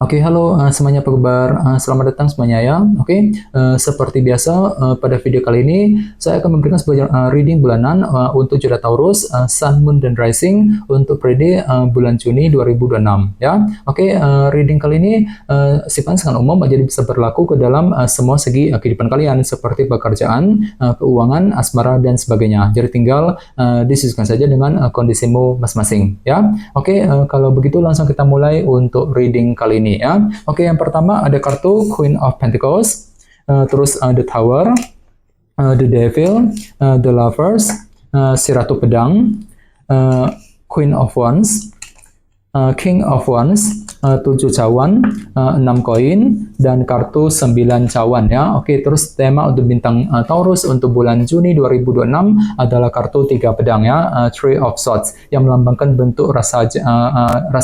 Oke, halo semuanya, apa kabar? Selamat datang semuanya ya. Oke, seperti biasa pada video kali ini saya akan memberikan sebuah reading bulanan untuk zodiak Taurus, Sun, Moon, dan Rising untuk periode bulan Juni 2026 ya. Oke, reading kali ini sifatnya sangat umum, jadi bisa berlaku ke dalam semua segi kehidupan kalian seperti pekerjaan, keuangan, asmara, dan sebagainya. Jadi tinggal disesuaikan saja dengan kondisimu masing-masing ya. Oke, kalau begitu langsung kita mulai untuk reading kali ini ya. Oke, yang pertama ada kartu Queen of Pentacles, terus The Tower, The Devil, The Lovers, si Ratu Pedang, Queen of Wands, King of Wands, 7 cawan, 6 koin, dan kartu 9 cawan ya. Oke, terus tema untuk bintang Taurus untuk bulan Juni 2026 adalah kartu 3 pedang ya, Three of Swords, yang melambangkan bentuk rasa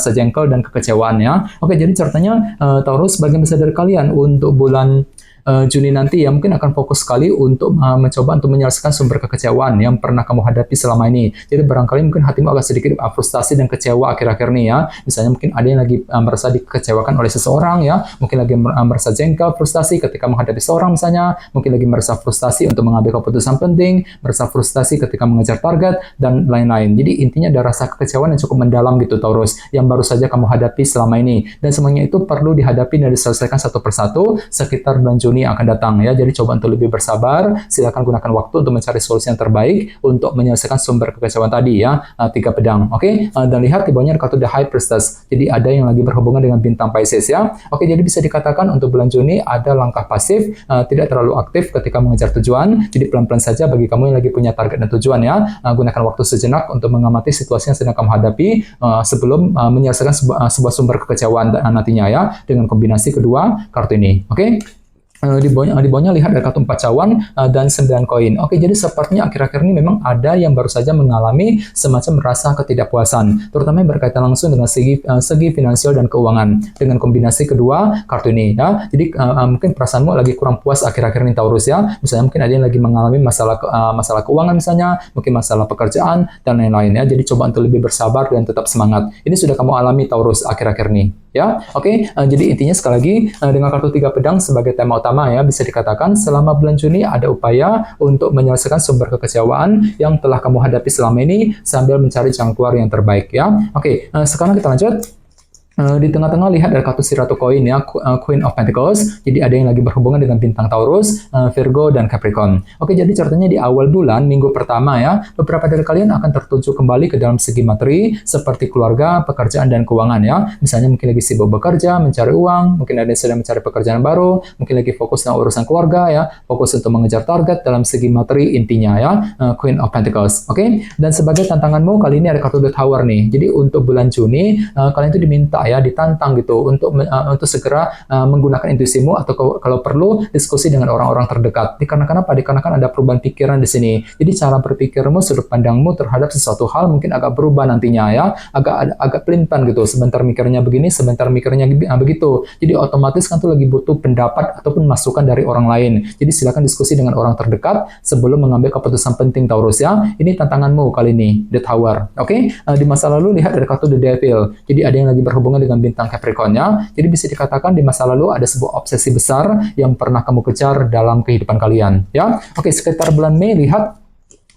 jengkel dan kekecewaan ya. Oke, jadi ceritanya Taurus sebagian besar dari kalian untuk bulan Juni nanti ya mungkin akan fokus sekali untuk mencoba untuk menyelesaikan sumber kekecewaan yang pernah kamu hadapi selama ini. Jadi barangkali mungkin hatimu agak sedikit frustasi dan kecewa akhir-akhir ini ya. Misalnya mungkin ada yang lagi merasa dikecewakan oleh seseorang ya, mungkin lagi merasa jengkel, frustasi ketika menghadapi seseorang misalnya, mungkin lagi merasa frustasi untuk mengambil keputusan penting, merasa frustasi ketika mengejar target dan lain-lain. Jadi intinya ada rasa kekecewaan yang cukup mendalam gitu Taurus, yang baru saja kamu hadapi selama ini, dan semuanya itu perlu dihadapi dan diselesaikan satu persatu sekitar bulan Juni yang akan datang ya. Jadi coba untuk lebih bersabar, silakan gunakan waktu untuk mencari solusi yang terbaik untuk menyelesaikan sumber kekecewaan tadi ya, 3 pedang. Oke, dan lihat di bawahnya ada kartu The High Priestess. Jadi ada yang lagi berhubungan dengan bintang Pisces ya. Oke, jadi bisa dikatakan untuk bulan Juni ada langkah pasif, tidak terlalu aktif ketika mengejar tujuan. Jadi pelan-pelan saja bagi kamu yang lagi punya target dan tujuan ya. Gunakan waktu sejenak untuk mengamati situasi yang sedang kamu hadapi sebelum menyelesaikan sebuah sumber kekecewaan nantinya ya, dengan kombinasi kedua kartu ini. Oke. Di bawahnya lihat ada kartu 4 cawan dan 9 koin. Oke, jadi sepertinya akhir-akhir ini memang ada yang baru saja mengalami semacam rasa ketidakpuasan, terutama yang berkaitan langsung dengan segi finansial dan keuangan dengan kombinasi kedua kartu ini ya. Jadi mungkin perasaanmu lagi kurang puas akhir-akhir ini Taurus ya. Misalnya mungkin ada yang lagi mengalami masalah keuangan misalnya, mungkin masalah pekerjaan dan lain-lain ya. Jadi coba untuk lebih bersabar dan tetap semangat. Ini sudah kamu alami Taurus akhir-akhir ini ya. Oke, jadi intinya sekali lagi dengan kartu 3 pedang sebagai tema utama ya, bisa dikatakan selama bulan Juni ada upaya untuk menyelesaikan sumber kekecewaan yang telah kamu hadapi selama ini sambil mencari jalan keluar yang terbaik ya. Oke, sekarang kita lanjut. Di tengah-tengah lihat ada kartu si Ratu koin ya, Queen of Pentacles. Jadi ada yang lagi berhubungan dengan bintang Taurus, Virgo, dan Capricorn. Oke, jadi ceritanya di awal bulan, minggu pertama ya, beberapa dari kalian akan tertuju kembali ke dalam segi materi, seperti keluarga, pekerjaan, dan keuangan ya. Misalnya mungkin lagi sibuk bekerja, mencari uang, mungkin ada yang sedang mencari pekerjaan baru, mungkin lagi fokus dengan urusan keluarga ya, fokus untuk mengejar target dalam segi materi intinya ya, Queen of Pentacles. Oke, dan sebagai tantanganmu kali ini ada kartu The Tower nih. Jadi untuk bulan Juni, kalian itu diminta ya, ditantang gitu untuk segera menggunakan intuisimu atau kalau perlu diskusi dengan orang-orang terdekat. Dikarenakan apa? Dikarenakan ada perubahan pikiran di sini. Jadi cara berpikirmu, sudut pandangmu terhadap sesuatu hal mungkin agak berubah nantinya ya, agak pelimpan gitu. Sebentar mikirnya begini, sebentar mikirnya begitu. Jadi otomatis kan tuh lagi butuh pendapat ataupun masukan dari orang lain. Jadi silakan diskusi dengan orang terdekat sebelum mengambil keputusan penting Taurus ya. Ini tantanganmu kali ini, The Tower. Oke? Di masa lalu lihat ada kartu The Devil. Jadi ada yang lagi berhubungan dengan bintang Capricorn-nya. Jadi bisa dikatakan di masa lalu ada sebuah obsesi besar yang pernah kamu kejar dalam kehidupan kalian ya. Oke, sekitar bulan Mei lihat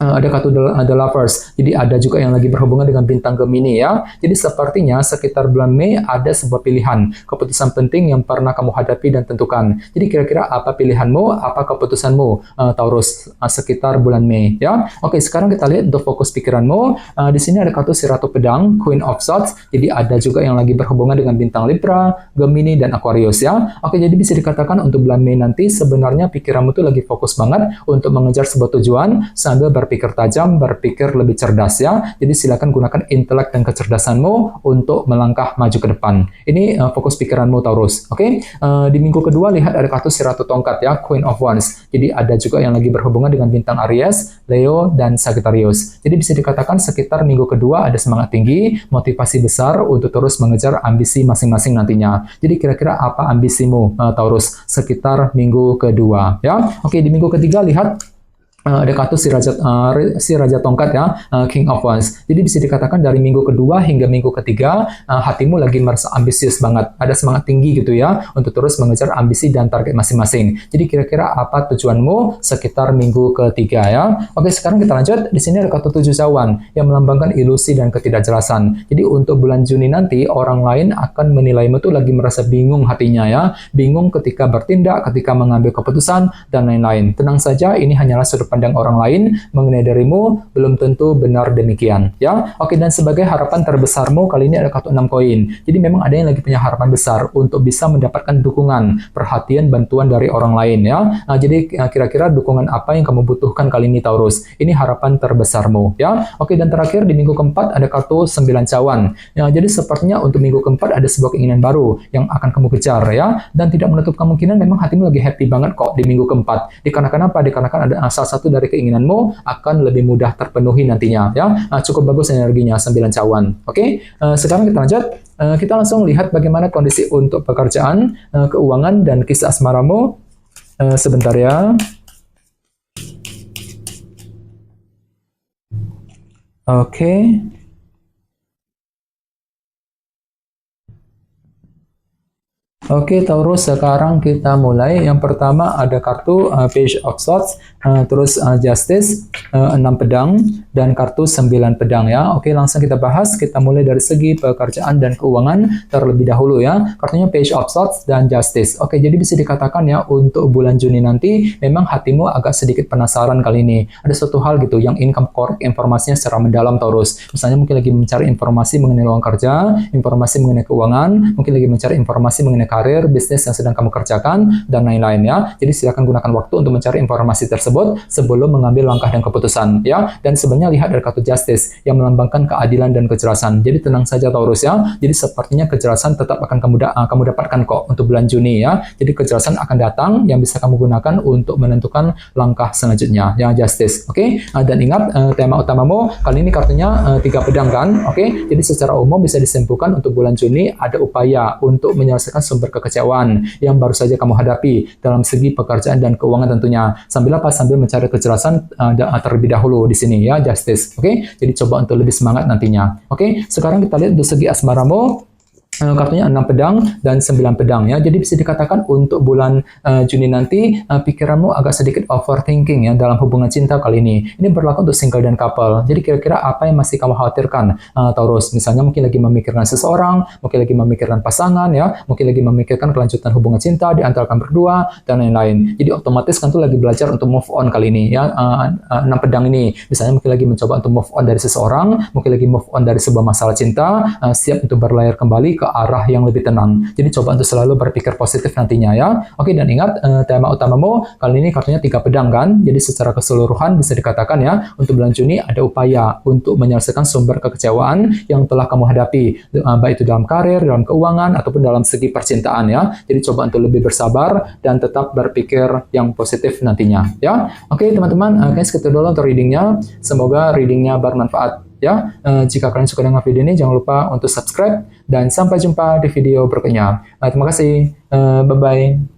ada kartu The Lovers. Jadi ada juga yang lagi berhubungan dengan bintang Gemini ya. Jadi sepertinya sekitar bulan Mei ada sebuah pilihan, keputusan penting yang pernah kamu hadapi dan tentukan. Jadi kira-kira apa pilihanmu, apa keputusanmu Taurus sekitar bulan Mei ya. Oke, sekarang kita lihat untuk fokus pikiranmu. Di sini ada kartu si Ratu Pedang, Queen of Swords. Jadi ada juga yang lagi berhubungan dengan bintang Libra, Gemini, dan Aquarius ya. Oke, jadi bisa dikatakan untuk bulan Mei nanti sebenarnya pikiranmu tuh lagi fokus banget untuk mengejar sebuah tujuan sambil berpikir tajam, berpikir lebih cerdas ya. Jadi silakan gunakan intelek dan kecerdasanmu untuk melangkah maju ke depan. Ini fokus pikiranmu Taurus. Oke. Di minggu kedua lihat ada kartu si Ratu Tongkat ya, Queen of Wands. Jadi ada juga yang lagi berhubungan dengan bintang Aries, Leo, dan Sagittarius. Jadi bisa dikatakan sekitar minggu kedua ada semangat tinggi, motivasi besar untuk terus mengejar ambisi masing-masing nantinya. Jadi kira-kira apa ambisimu Taurus sekitar minggu kedua ya. Oke, di minggu ketiga lihat ada kartu si raja tongkat ya, King of Wands. Jadi bisa dikatakan dari minggu kedua hingga minggu ketiga hatimu lagi merasa ambisius banget, ada semangat tinggi gitu ya untuk terus mengejar ambisi dan target masing-masing. Jadi kira-kira apa tujuanmu sekitar minggu ketiga ya? Oke, sekarang kita lanjut. Di sini ada kartu 7 cawan yang melambangkan ilusi dan ketidakjelasan. Jadi untuk bulan Juni nanti orang lain akan menilaimu tuh lagi merasa bingung hatinya ya, bingung ketika bertindak, ketika mengambil keputusan dan lain-lain. Tenang saja, ini hanyalah sudut pandang orang lain mengenai dirimu, belum tentu benar demikian ya. Oke, dan sebagai harapan terbesarmu kali ini ada kartu 6 koin. Jadi memang ada yang lagi punya harapan besar untuk bisa mendapatkan dukungan, perhatian, bantuan dari orang lain ya. Jadi kira-kira dukungan apa yang kamu butuhkan kali ini Taurus? Ini harapan terbesarmu ya. Oke, dan terakhir di minggu keempat ada kartu 9 cawan. Ya, jadi sepertinya untuk minggu keempat ada sebuah keinginan baru yang akan kamu kejar ya, dan tidak menutup kemungkinan memang hatimu lagi happy banget kok di minggu keempat. Dikarenakan apa? Dikarenakan ada salah satu dari keinginanmu akan lebih mudah terpenuhi nantinya ya. Cukup bagus energinya 9 cawan. Oke, sekarang kita lanjut. Kita langsung lihat bagaimana kondisi untuk pekerjaan, keuangan, dan kisah asmaramu. Sebentar ya. Oke. Oke, Taurus, sekarang kita mulai. Yang pertama ada kartu Page of Swords, terus Justice, 6 pedang, dan kartu 9 pedang ya. Oke, langsung kita bahas. Kita mulai dari segi pekerjaan dan keuangan terlebih dahulu ya. Kartunya Page of Swords dan Justice. Oke, jadi bisa dikatakan ya untuk bulan Juni nanti memang hatimu agak sedikit penasaran kali ini. Ada suatu hal gitu yang ingin kamu korek informasinya secara mendalam, Taurus. Misalnya mungkin lagi mencari informasi mengenai lowongan kerja, informasi mengenai keuangan, mungkin lagi mencari informasi mengenai karir, bisnis yang sedang kamu kerjakan, dan lain-lain ya. Jadi silakan gunakan waktu untuk mencari informasi tersebut sebelum mengambil langkah dan keputusan ya. Dan sebenarnya lihat dari kartu Justice yang melambangkan keadilan dan kejelasan. Jadi tenang saja Taurus ya. Jadi sepertinya kejelasan tetap akan kamu dapatkan kok untuk bulan Juni ya. Jadi kejelasan akan datang yang bisa kamu gunakan untuk menentukan langkah selanjutnya ya, Justice. Oke. Dan ingat tema utamamu kali ini kartunya 3 pedang kan. Oke. Jadi secara umum bisa disimpulkan untuk bulan Juni ada upaya untuk menyelesaikan sumber kekecewaan yang baru saja kamu hadapi dalam segi pekerjaan dan keuangan tentunya. Sambil mencari kejelasan terlebih dahulu di sini ya, Justice. Oke, jadi coba untuk lebih semangat nantinya. Oke, sekarang kita lihat untuk segi asmaramu. Kartunya 6 pedang dan 9 pedang ya. Jadi bisa dikatakan untuk bulan Juni nanti pikiranmu agak sedikit overthinking ya dalam hubungan cinta kali ini. Ini berlaku untuk single dan couple. Jadi kira-kira apa yang masih kamu khawatirkan Taurus? Misalnya mungkin lagi memikirkan seseorang, mungkin lagi memikirkan pasangan ya, mungkin lagi memikirkan kelanjutan hubungan cinta di antara kalian berdua dan lain-lain. Jadi otomatis kan tuh lagi belajar untuk move on kali ini ya. 6 pedang ini misalnya mungkin lagi mencoba untuk move on dari seseorang, mungkin lagi move on dari sebuah masalah cinta, siap untuk berlayar kembali ke arah yang lebih tenang. Jadi coba untuk selalu berpikir positif nantinya ya. Oke, dan ingat tema utamamu kali ini kartunya 3 pedang kan. Jadi secara keseluruhan bisa dikatakan ya untuk bulan Juni ada upaya untuk menyelesaikan sumber kekecewaan yang telah kamu hadapi, baik itu dalam karir, dalam keuangan ataupun dalam segi percintaan ya. Jadi coba untuk lebih bersabar dan tetap berpikir yang positif nantinya ya. Oke, teman-teman, guys, kita dulu untuk readingnya. Semoga readingnya bermanfaat ya. Jika kalian suka dengan video ini, jangan lupa untuk subscribe dan sampai jumpa di video berikutnya. Terima kasih. Bye-bye.